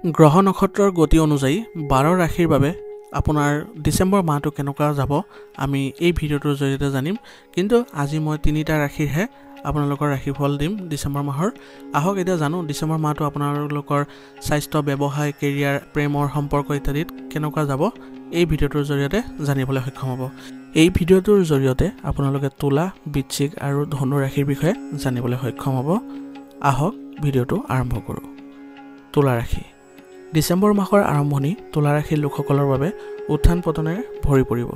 গ্ৰহ নক্ষত্ৰৰ গতি অনুযায়ী 12 ৰাশিৰ বাবে আপোনাৰ ডিসেম্বৰ মাহটো কেনেকুৱা যাব আমি এই ভিডিঅ'টোৰ জৰিয়তে জানিম। কিন্তু আজি মই 3টা ৰাশিৰহে আপোনালোকৰ ৰাশিফল দিম ডিসেম্বৰ মাহৰ। আহক এতিয়া জানো ডিসেম্বৰ মাহটো আপোনালোকৰ স্বাস্থ্য, ব্যৱসায়, কেৰিয়াৰ, প্ৰেমৰ সম্পৰ্ক ইত্যাদিত কেনেকুৱা যাব এই ভিডিঅ'টোৰ জৰিয়তে জানিবলৈ সক্ষম হ'ব। এই ভিডিঅ'টোৰ জৰিয়তে আপোনালোকে তুলা, বৃশ্চিক আৰু ধনু ৰাশিৰ বিষয়ে জানিবলৈ সক্ষম হ'ব। আহক ভিডিঅ'টো আৰম্ভ কৰোঁ। তুলা ৰাশি। ডিসেম্বৰ মাহৰ আৰম্ভণি তুলা ৰাশিৰ লোকসকলৰ বাবে উত্থান পতনেৰে ভৰি পৰিব।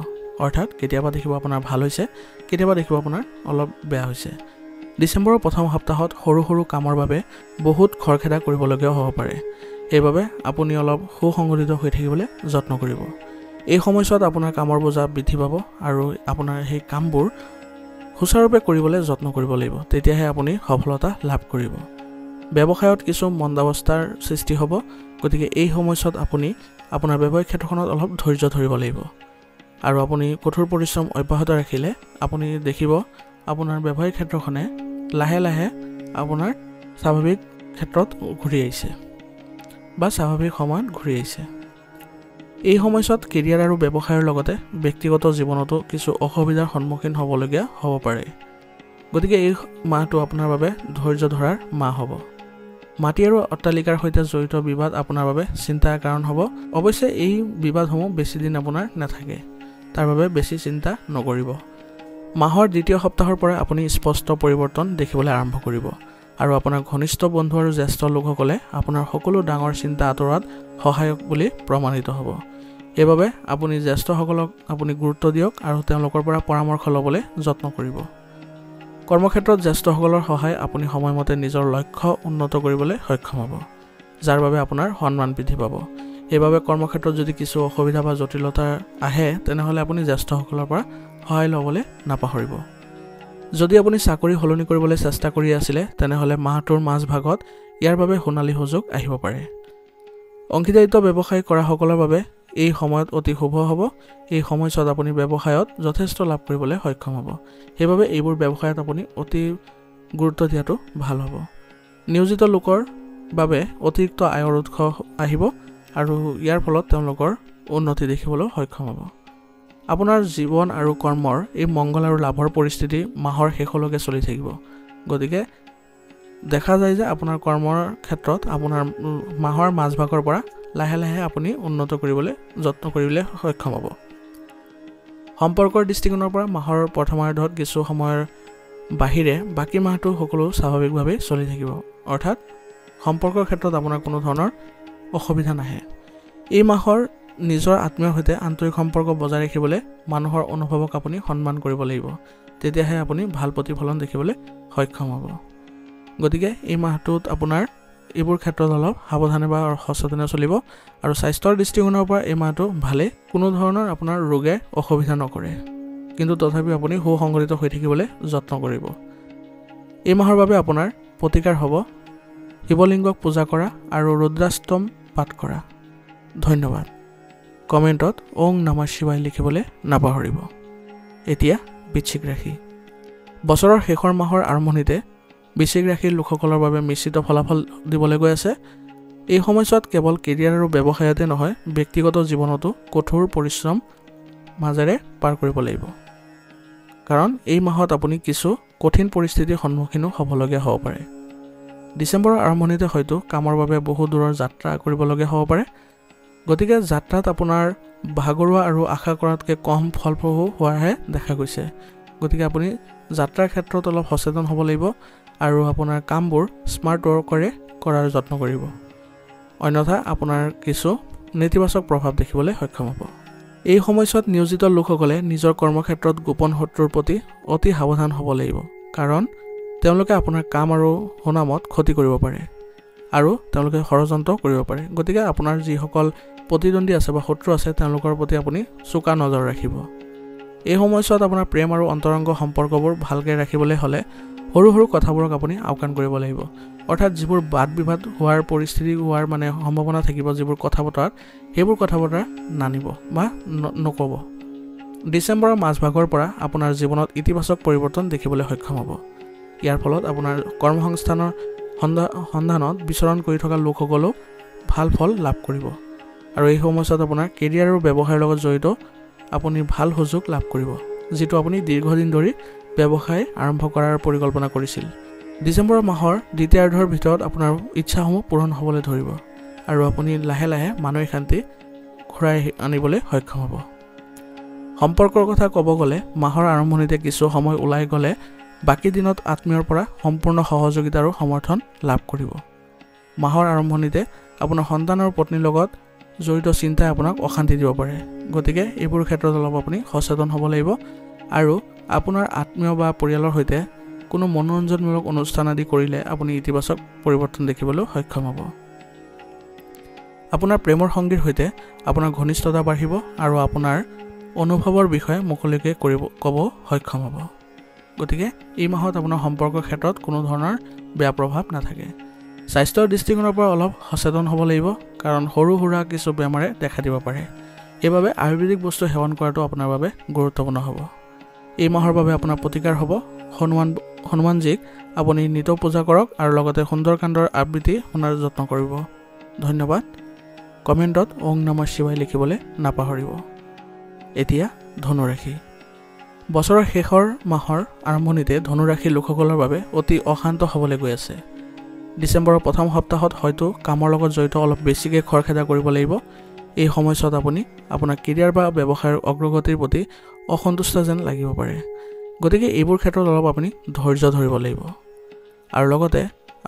অৰ্থাৎ কেতিয়াবা দেখিব আপোনাৰ ভাল হৈছে, কেতিয়াবা দেখিব আপোনাৰ অলপ বেয়া হৈছে। ডিসেম্বৰৰ প্ৰথম সপ্তাহত সৰু সৰু কামৰ বাবে বহুত খৰখেদা কৰিবলগীয়া হ'ব পাৰে। এইবাবে আপুনি অলপ সুসংগঠিত হৈ থাকিবলৈ যত্ন কৰিব। এই সময়ছোৱাত আপোনাৰ কামৰ বোজা বৃদ্ধি পাব আৰু আপোনাৰ সেই কামবোৰ সুচাৰুৰূপে কৰিবলৈ যত্ন কৰিব লাগিব। তেতিয়াহে আপুনি সফলতা লাভ কৰিব। ব্যৱসায়ত কিছু মন্দাৱস্থাৰ সৃষ্টি হ'ব, গতিকে এই সময়ছোৱাত আপুনি আপোনাৰ ব্যৱসায়িক ক্ষেত্ৰখনত অলপ ধৈৰ্য ধৰিব লাগিব আৰু আপুনি কঠোৰ পৰিশ্ৰম অব্যাহত ৰাখিলে আপুনি দেখিব আপোনাৰ ব্যৱসায়িক ক্ষেত্ৰখনে লাহে লাহে আপোনাৰ স্বাভাৱিক ক্ষেত্ৰত ঘূৰি আহিছে বা স্বাভাৱিক সময়ত ঘূৰি আহিছে। এই সময়ছোৱাত কেৰিয়াৰ আৰু ব্যৱসায়ৰ লগতে ব্যক্তিগত জীৱনতো কিছু অসুবিধাৰ সন্মুখীন হ'বলগীয়া হ'ব পাৰে। গতিকে এই মাহটো আপোনাৰ বাবে ধৈৰ্য ধৰাৰ মাহ হ'ব। মাটি আৰু অট্টালিকাৰ সৈতে জড়িত বিবাদ আপোনাৰ বাবে চিন্তাৰ কাৰণ হ'ব। অৱশ্যে এই বিবাদসমূহ বেছি দিন আপোনাৰ নাথাকে, তাৰ বাবে বেছি চিন্তা নকৰিব। মাহৰ দ্বিতীয় সপ্তাহৰ পৰা আপুনি স্পষ্ট পৰিৱৰ্তন দেখিবলৈ আৰম্ভ কৰিব আৰু আপোনাৰ ঘনিষ্ঠ বন্ধু আৰু জ্যেষ্ঠ লোকসকলে আপোনাৰ সকলো ডাঙৰ চিন্তা আঁতৰোৱাত সহায়ক বুলি প্ৰমাণিত হ'ব। সেইবাবে আপুনি জ্যেষ্ঠসকলক আপুনি গুৰুত্ব দিয়ক আৰু তেওঁলোকৰ পৰা পৰামৰ্শ ল'বলৈ যত্ন কৰিব। কৰ্মক্ষেত্ৰত জ্যেষ্ঠসকলৰ সহায় আপুনি সময়মতে নিজৰ লক্ষ্য উন্নত কৰিবলৈ সক্ষম হ'ব, যাৰ বাবে আপোনাৰ সন্মান বৃদ্ধি পাব। সেইবাবে কৰ্মক্ষেত্ৰত যদি কিছু অসুবিধা বা জটিলতা আহে তেনেহ'লে আপুনি জ্যেষ্ঠসকলৰ পৰা সহায় ল'বলৈ নাপাহৰিব। যদি আপুনি চাকৰি সলনি কৰিবলৈ চেষ্টা কৰি আছিলে তেনেহ'লে মাহটোৰ মাজভাগত ইয়াৰ বাবে সোণালী সুযোগ আহিব পাৰে। অংশীদাৰিত্ব ব্যৱসায় কৰাসকলৰ বাবে এই সময়ত অতি শুভ হ'ব। এই সময়ছোৱাত আপুনি ব্যৱসায়ত যথেষ্ট লাভ কৰিবলৈ সক্ষম হ'ব। সেইবাবে এইবোৰ ব্যৱসায়ত আপুনি অতি গুৰুত্ব দিয়াটো ভাল হ'ব। নিয়োজিত লোকৰ বাবে অতিৰিক্ত আয়ৰ উৎস আহিব আৰু ইয়াৰ ফলত তেওঁলোকৰ উন্নতি দেখিবলৈ সক্ষম হ'ব। আপোনাৰ জীৱন আৰু কৰ্মৰ এই মংগল আৰু লাভৰ পৰিস্থিতি মাহৰ শেষলৈকে চলি থাকিব। গতিকে দেখা যায় যে আপোনাৰ কৰ্মৰ ক্ষেত্ৰত আপোনাৰ মাহৰ মাজভাগৰ পৰা লাহে লাহে আপুনি উন্নত কৰিবলৈ যত্ন কৰিবলৈ সক্ষম হ'ব। সম্পৰ্কৰ দৃষ্টিকোণৰ পৰা মাহৰ প্ৰথমাৰ্ধত কিছু সময়ৰ বাহিৰে বাকী মাহটো সকলো স্বাভাৱিকভাৱে চলি থাকিব। অৰ্থাৎ সম্পৰ্কৰ ক্ষেত্ৰত আপোনাৰ কোনো ধৰণৰ অসুবিধা নাহে। এই মাহৰ নিজৰ আত্মীয়ৰ সৈতে আন্তৰিক সম্পৰ্ক বজাই ৰাখিবলৈ মানুহৰ অনুভৱক আপুনি সন্মান কৰিব লাগিব। তেতিয়াহে আপুনি ভাল প্ৰতিফলন দেখিবলৈ সক্ষম হ'ব। গতিকে এই মাহটোত আপোনাৰ এইবোৰ ক্ষেত্ৰত অলপ সাৱধানে বা সচেতনে চলিব আৰু স্বাস্থ্যৰ দৃষ্টিকোণৰ পৰা এই মাহটো ভালেই, কোনো ধৰণৰ আপোনাৰ ৰোগে অসুবিধা নকৰে, কিন্তু তথাপিও আপুনি সুসংগঠিত হৈ থাকিবলৈ যত্ন কৰিব। এই মাহৰ বাবে আপোনাৰ প্ৰতিকাৰ হ'ব শিৱলিংগক পূজা কৰা আৰু ৰুদ্ৰাষ্টম পাঠ কৰা। ধন্যবাদ। কমেণ্টত ওং নমঃ শিৱায় লিখিবলৈ নাপাহৰিব। এতিয়া বৃশ্চিক ৰাশি। বছৰৰ শেষৰ মাহৰ আৰম্ভণিতে বৃশ্চিক ৰাশিৰ লোকসকলৰ বাবে মিশ্ৰিত ফলাফল দিবলৈ গৈ আছে। এই সময়ছোৱাত কেৱল কেৰিয়াৰ আৰু ব্যৱসায়তে নহয়, ব্যক্তিগত জীৱনতো কঠোৰ পৰিশ্ৰম মাজেৰে পাৰ কৰিব লাগিব। কাৰণ এই মাহত আপুনি কিছু কঠিন পৰিস্থিতিৰ সন্মুখীনো হ'বলগীয়া হ'ব পাৰে। ডিচেম্বৰৰ আৰম্ভণিতে হয়তো কামৰ বাবে বহু দূৰৰ যাত্ৰা কৰিবলগীয়া হ'ব পাৰে। গতিকে যাত্ৰাত আপোনাৰ ভাগৰুৱা আৰু আশা কৰাতকৈ কম ফলপ্ৰসূ হোৱাহে দেখা গৈছে। গতিকে আপুনি যাত্ৰাৰ ক্ষেত্ৰত অলপ সচেতন হ'ব লাগিব আৰু আপোনাৰ কামবোৰ স্মাৰ্ট ৱৰ্কৰে কৰাৰ যত্ন কৰিব। অন্যথা আপোনাৰ কিছু নেতিবাচক প্ৰভাৱ দেখিবলৈ সক্ষম হ'ব। এই সময়ছোৱাত নিয়োজিত লোকসকলে নিজৰ কৰ্মক্ষেত্ৰত গোপন শত্ৰুৰ প্ৰতি অতি সাৱধান হ'ব লাগিব, কাৰণ তেওঁলোকে আপোনাৰ কাম আৰু সুনামত ক্ষতি কৰিব পাৰে আৰু তেওঁলোকে ষড়যন্ত্ৰ কৰিব পাৰে। গতিকে আপোনাৰ যিসকল প্ৰতিদ্বন্দ্বী আছে বা শত্ৰু আছে তেওঁলোকৰ প্ৰতি আপুনি চোকা নজৰ ৰাখিব। এই সময়ছোৱাত আপোনাৰ প্ৰেম আৰু অন্তৰংগ সম্পৰ্কবোৰ ভালকৈ ৰাখিবলৈ হ'লে সৰু সৰু কথাবোৰক আপুনি আওকাণ কৰিব লাগিব। অৰ্থাৎ যিবোৰ বাদ বিবাদ হোৱাৰ পৰিস্থিতি হোৱাৰ সম্ভাৱনা থাকিব, যিবোৰ কথা বতৰাত, সেইবোৰ কথা বতৰা নানিব বা নক'ব। ডিচেম্বৰৰ মাজভাগৰ পৰা আপোনাৰ জীৱনত ইতিবাচক পৰিৱৰ্তন দেখিবলৈ সক্ষম হ'ব। ইয়াৰ ফলত আপোনাৰ কৰ্মসংস্থানৰ সন্ধানত বিচৰণ কৰি থকা লোকসকলেও ভাল ফল লাভ কৰিব আৰু এই সময়ছোৱাত আপোনাৰ কেৰিয়াৰ আৰু ব্যৱসায়ৰ লগত জড়িত আপুনি ভাল সুযোগ লাভ কৰিব যিটো আপুনি দীৰ্ঘদিন ধৰি ব্যৱসায় আৰম্ভ কৰাৰ পৰিকল্পনা কৰিছিল ডিচেম্বৰ মাহৰ দ্বিতীয়াৰ্ধৰ ভিতৰত আপোনাৰ ইচ্ছাসমূহ পূৰণ হ'বলৈ ধৰিব আৰু আপুনি লাহে লাহে মানসিক শান্তি ঘূৰাই আনিবলৈ সক্ষম হ'ব সম্পৰ্কৰ কথা ক'ব গ'লে মাহৰ আৰম্ভণিতে কিছু সময় ওলাই গ'লে বাকী দিনত আত্মীয়ৰ পৰা সম্পূৰ্ণ সহযোগিতা আৰু সমৰ্থন লাভ কৰিব মাহৰ আৰম্ভণিতে আপোনাৰ সন্তান আৰু পত্নীৰ লগত জড়িত চিন্তাই আপোনাক অশান্তি দিব পাৰে গতিকে এইবোৰ ক্ষেত্ৰত অলপ আপুনি সচেতন হ'ব লাগিব আৰু আপোনাৰ আত্মীয় বা পৰিয়ালৰ সৈতে কোনো মনোৰঞ্জনমূলক অনুষ্ঠান আদি কৰিলে আপুনি ইতিবাচক পৰিৱৰ্তন দেখিবলৈ সক্ষম হ'ব আপোনাৰ প্ৰেমৰ সংগীৰ সৈতে আপোনাৰ ঘনিষ্ঠতা বাঢ়িব আৰু আপোনাৰ অনুভৱৰ বিষয়ে মুকলিকৈ ক'ব সক্ষম হ'ব গতিকে এই মাহত আপোনাৰ সম্পৰ্কৰ ক্ষেত্ৰত কোনো ধৰণৰ বেয়া প্ৰভাৱ নাথাকে স্বাস্থ্যৰ দৃষ্টিকোণৰ পৰা অলপ সচেতন হ'ব লাগিব কাৰণ সৰু সুৰা কিছু বেমাৰে দেখা দিব পাৰে এইবাবে আয়ুৰ্বেদিক বস্তু সেৱন কৰাটো আপোনাৰ বাবে গুৰুত্বপূৰ্ণ হ'ব এই মাহৰ বাবে আপোনাৰ প্ৰতিকাৰ হ'ব হনুমানজীক আপুনি নিতৌ পূজা কৰক আৰু লগতে সুন্দৰকাণ্ডৰ আবৃত্তি শুনাৰ যত্ন কৰিব ধন্যবাদ কমেণ্টত ওং নমঃ শিৱায় লিখিবলৈ নাপাহৰিব এতিয়া ধনুৰাশি বছৰৰ শেষৰ মাহৰ আৰম্ভণিতে ধনুৰাশিৰ লোকসকলৰ বাবে অতি অশান্ত হ'বলৈ গৈ আছে ডিচেম্বৰৰ প্ৰথম সপ্তাহত হয়তো কামৰ লগত জড়িত অলপ বেছিকৈ খৰখেদা কৰিব লাগিব এই সময়ছোৱাত আপুনি আপোনাৰ কেৰিয়াৰ বা ব্যৱসায়ৰ অগ্ৰগতিৰ প্ৰতি অসন্তুষ্ট যেন লাগিব পাৰে গতিকে এইবোৰ ক্ষেত্ৰত অলপ আপুনি ধৈৰ্য ধৰিব লাগিব আৰু লগতে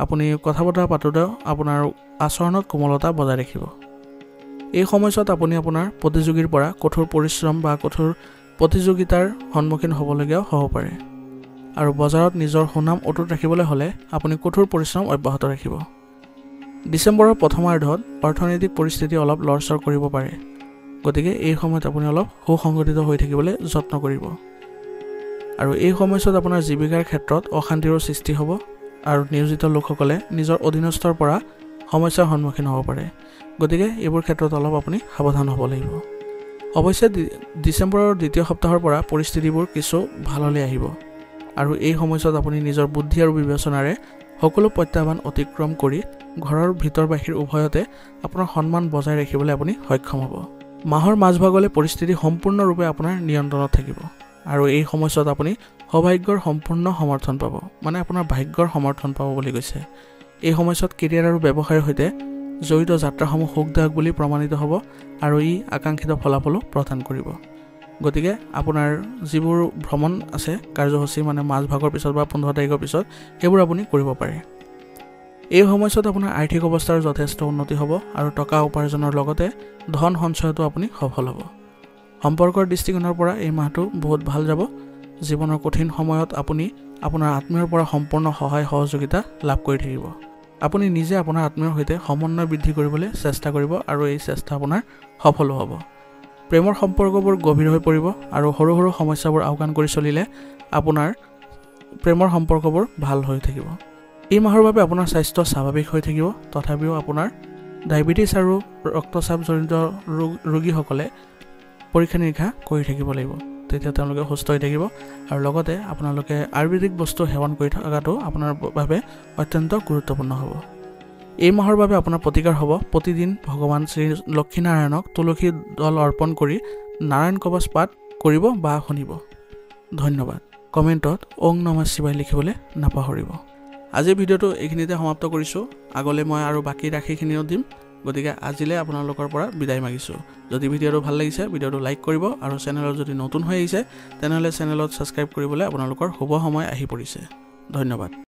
আপুনি কথা বতৰা পাতোঁতে আপোনাৰ আচৰণত কোমলতা বজাই ৰাখিব এই সময়ছোৱাত আপুনি আপোনাৰ প্ৰতিযোগীৰ পৰা কঠোৰ পৰিশ্ৰম বা কঠোৰ প্ৰতিযোগিতাৰ সন্মুখীন হ'বলগীয়াও হ'ব পাৰে আৰু বজাৰত নিজৰ সুনাম অটুট ৰাখিবলৈ হ'লে আপুনি কঠোৰ পৰিশ্ৰম অব্যাহত ৰাখিব ডিচেম্বৰৰ প্ৰথমাৰ্ধত অৰ্থনৈতিক পৰিস্থিতি অলপ লৰচৰ কৰিব পাৰে গতিকে এই সময়ত আপুনি অলপ সুসংগঠিত হৈ থাকিবলৈ যত্ন কৰিব আৰু এই সময়ছোৱাত আপোনাৰ জীৱিকাৰ ক্ষেত্ৰত অশান্তিৰ সৃষ্টি হ'ব আৰু নিয়োজিত লোকসকলে নিজৰ অধীনস্থৰ পৰা সমস্যাৰ সন্মুখীন হ'ব পাৰে গতিকে এইবোৰ ক্ষেত্ৰত অলপ আপুনি সাৱধান হ'ব লাগিব অৱশ্যে ডিচেম্বৰৰ দ্বিতীয় সপ্তাহৰ পৰা পৰিস্থিতিবোৰ কিছু ভাললৈ আহিব আৰু এই সময়ছোৱাত আপুনি নিজৰ বুদ্ধি আৰু বিবেচনাৰে সকলো প্ৰত্যাহ্বান অতিক্ৰম কৰি ঘৰৰ ভিতৰ বাহিৰ উভয়তে আপোনাৰ সন্মান বজাই ৰাখিবলৈ আপুনি সক্ষম হ'ব মাহৰ মাজভাগলৈ পৰিস্থিতি সম্পূৰ্ণৰূপে আপোনাৰ নিয়ন্ত্ৰণত থাকিব আৰু এই সময়ছোৱাত আপুনি সৌভাগ্যৰ সম্পূৰ্ণ সমৰ্থন পাব মানে আপোনাৰ ভাগ্যৰ সমৰ্থন পাব বুলি কৈছে এই সময়ছোৱাত কেৰিয়াৰ আৰু ব্যৱসায়ৰ সৈতে জড়িত যাত্ৰাসমূহ সুখদায়ক বুলি প্ৰমাণিত হ'ব আৰু ই আকাংক্ষিত ফলাফলো প্ৰদান কৰিব গতিকে আপোনাৰ যিবোৰ ভ্ৰমণ আছে কাৰ্যসূচী মানে মাজভাগৰ পিছত বা 15 তাৰিখৰ পিছত সেইবোৰ আপুনি কৰিব পাৰে এই সময়ছোৱাত আপোনাৰ আৰ্থিক অৱস্থাৰ যথেষ্ট উন্নতি হ'ব আৰু টকা উপাৰ্জনৰ লগতে ধন সঞ্চয়তো আপুনি সফল হ'ব সম্পৰ্কৰ দৃষ্টিকোণৰ পৰা এই মাহটো বহুত ভাল যাব জীৱনৰ কঠিন সময়ত আপুনি আপোনাৰ আত্মীয়ৰ পৰা সম্পূৰ্ণ সহায় সহযোগিতা লাভ কৰি থাকিব আপুনি নিজে আপোনাৰ আত্মীয়ৰ সৈতে সমন্বয় বৃদ্ধি কৰিবলৈ চেষ্টা কৰিব আৰু এই চেষ্টা আপোনাৰ সফল হ'ব প্ৰেমৰ সম্পৰ্কবোৰ গভীৰ হৈ পৰিব আৰু সৰু সৰু সমস্যাবোৰ আওকাণ কৰি চলিলে আপোনাৰ প্ৰেমৰ সম্পৰ্কবোৰ ভাল হৈ থাকিব এই মাহৰ বাবে আপোনাৰ স্বাস্থ্য স্বাভাৱিক হৈ থাকিব তথাপিও আপোনাৰ ডায়েবেটিছ আৰু ৰক্তচাপ জনিত ৰোগীসকলে পৰীক্ষা নিৰীক্ষা কৰি থাকিব লাগিব তেতিয়া তেওঁলোকে সুস্থ হৈ থাকিব আৰু লগতে আপোনালোকে আয়ুৰ্বেদিক বস্তু সেৱন কৰি থকাটো আপোনাৰ বাবে অত্যন্ত গুৰুত্বপূৰ্ণ হ'ব এই মাহৰ বাবে আপোনাৰ প্ৰতিকাৰ হ'ব প্ৰতিদিন ভগৱান শ্ৰী লক্ষ্মীনাৰায়ণক তুলসী দল অৰ্পণ কৰি নাৰায়ণ কৱচ পাঠ কৰিব বা শুনিব ধন্যবাদ কমেণ্টত ওং নমঃ শিৱায় লিখিবলৈ নাপাহৰিব আজিৰ ভিডিঅ'টো এইখিনিতে সমাপ্ত কৰিছোঁ আগলৈ মই আৰু বাকী ৰাশিখিনিও দিম গতিকে আজিলৈ আপোনালোকৰ পৰা বিদায় মাগিছোঁ যদি ভিডিঅ'টো ভাল লাগিছে ভিডিঅ'টো লাইক কৰিব আৰু চেনেলত যদি নতুন হৈ আহিছে তেনেহ'লে চেনেলত ছাবস্ক্ৰাইব কৰিবলৈ আপোনালোকৰ শুভ সময় আহি পৰিছে ধন্যবাদ